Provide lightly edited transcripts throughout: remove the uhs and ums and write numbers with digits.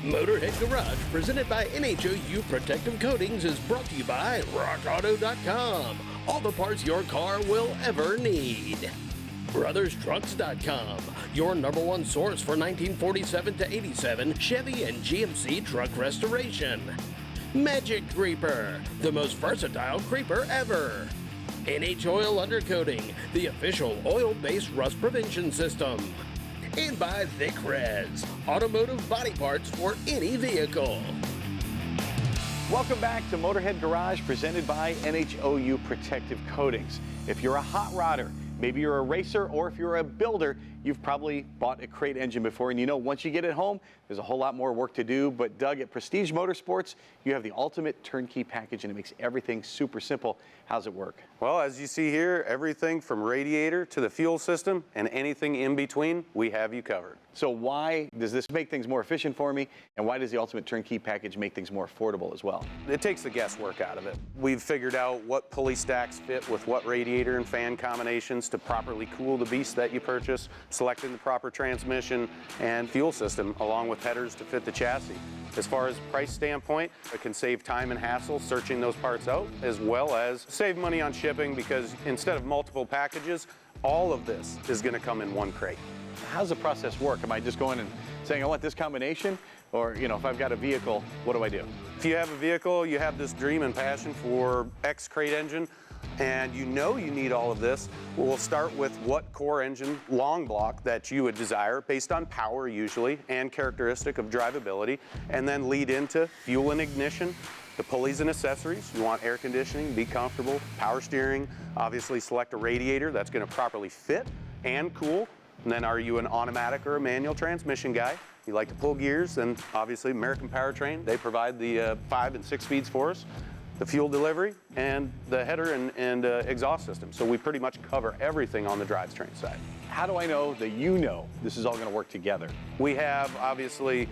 Motorhead Garage, presented by NHOU Protective Coatings, is brought to you by RockAuto.com. All the parts your car will ever need. BrothersTrucks.com, your #1 source for 1947 to 87 Chevy and GMC truck restoration. Magic Creeper, the most versatile creeper ever. NH Oil Undercoating, the official oil-based rust prevention system. And by Vickrez, automotive body parts for any vehicle. Welcome back to Motorhead Garage, presented by NHOU Protective Coatings. If you're a hot rodder, maybe you're a racer, or if you're a builder, you've probably bought a crate engine before, and you know once you get it home, there's a whole lot more work to do. But Doug, at Prestige Motorsports, you have the ultimate turnkey package, and it makes everything super simple. How's it work? Well, as you see here, everything from radiator to the fuel system and anything in between, we have you covered. So why does this make things more efficient for me, and why does the ultimate turnkey package make things more affordable as well? It takes the guesswork out of it. We've figured out what pulley stacks fit with what radiator and fan combinations to properly cool the beast that you purchase, selecting the proper transmission and fuel system, along with headers to fit the chassis. As far as price standpoint, it can save time and hassle searching those parts out, as well as save money on shipping, because instead of multiple packages, all of this is going to come in one crate. How does the process work? Am I just going and saying I want this combination? Or, you know, if I've got a vehicle, what do I do? If you have a vehicle, you have this dream and passion for X crate engine, and you know you need all of this, we'll start with what core engine long block that you would desire, based on power usually, and characteristic of drivability, and then lead into fuel and ignition, the pulleys and accessories. You want air conditioning, be comfortable, power steering, obviously select a radiator that's going to properly fit and cool. And then, are you an automatic or a manual transmission guy? You like to pull gears, then obviously American Powertrain, they provide the 5 and 6 speeds for us, the fuel delivery, and the header and exhaust system. So we pretty much cover everything on the drivetrain side. How do I know that you know this is all going to work together? We have obviously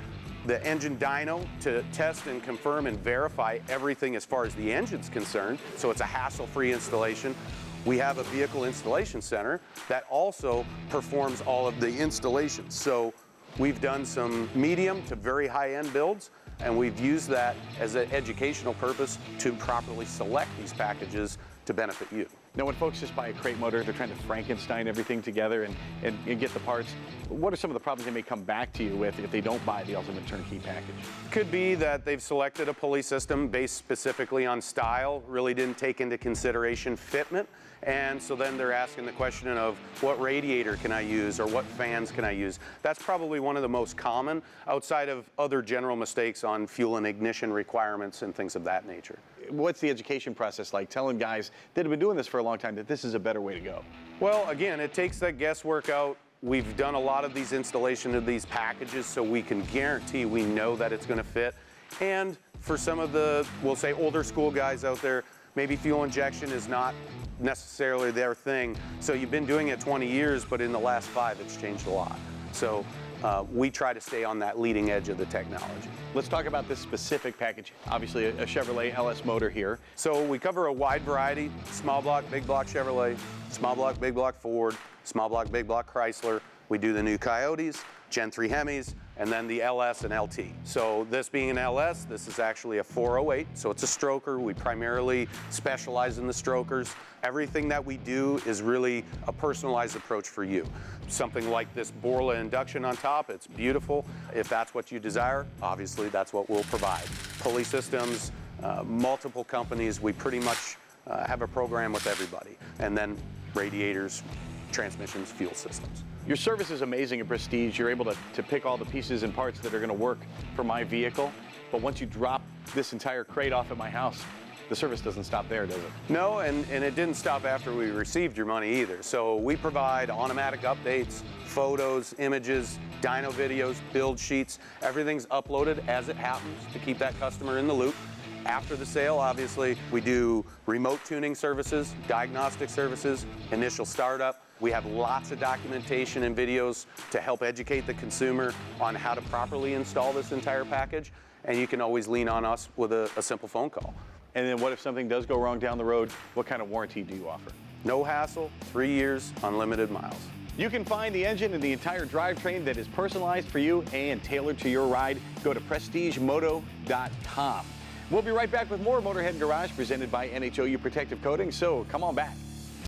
the engine dyno to test and confirm and verify everything as far as the engine's concerned, so it's a hassle-free installation. We have a vehicle installation center that also performs all of the installations. So we've done some medium to very high-end builds, and we've used that as an educational purpose to properly select these packages to benefit you. Now, when folks just buy a crate motor, they're trying to Frankenstein everything together and get the parts. What are some of the problems they may come back to you with if they don't buy the ultimate turnkey package? Could be that they've selected a pulley system based specifically on style, really didn't take into consideration fitment, and so then they're asking the question of what radiator can I use or what fans can I use? That's probably one of the most common, outside of other general mistakes on fuel and ignition requirements and things of that nature. What's the education process like, telling guys that have been doing this for a long time that this is a better way to go? Well, again, it takes that guesswork out. We've done a lot of these installation of these packages, so we can guarantee we know that it's going to fit. And for some of the, we'll say, older school guys out there, maybe fuel injection is not necessarily their thing. So you've been doing it 20 years, but in the last 5, it's changed a lot. So we try to stay on that leading edge of the technology. Let's talk about this specific package. Obviously, a Chevrolet LS motor here. So we cover a wide variety: small block, big block Chevrolet, small block, big block Ford, small block, big block Chrysler. We do the new Coyotes, Gen 3 Hemis, and then the LS and LT. So this being an LS, this is actually a 408, so it's a stroker. We primarily specialize in the strokers. Everything that we do is really a personalized approach for you. Something like this Borla induction on top, it's beautiful. If that's what you desire, obviously that's what we'll provide. Pulley systems, multiple companies, we pretty much have a program with everybody. And then radiators, transmissions, fuel systems. Your service is amazing at Prestige. You're able to pick all the pieces and parts that are going to work for my vehicle. But once you drop this entire crate off at my house, the service doesn't stop there, does it? No, and it didn't stop after we received your money either. So we provide automatic updates, photos, images, dyno videos, build sheets. Everything's uploaded as it happens to keep that customer in the loop. After the sale, obviously, we do remote tuning services, diagnostic services, initial startup. We have lots of documentation and videos to help educate the consumer on how to properly install this entire package. And you can always lean on us with a simple phone call. And then what if something does go wrong down the road? What kind of warranty do you offer? No hassle, 3 years, unlimited miles. You can find the engine and the entire drivetrain that is personalized for you and tailored to your ride. Go to prestigemoto.com. We'll be right back with more Motorhead Garage presented by NHOU Protective Coatings, so come on back.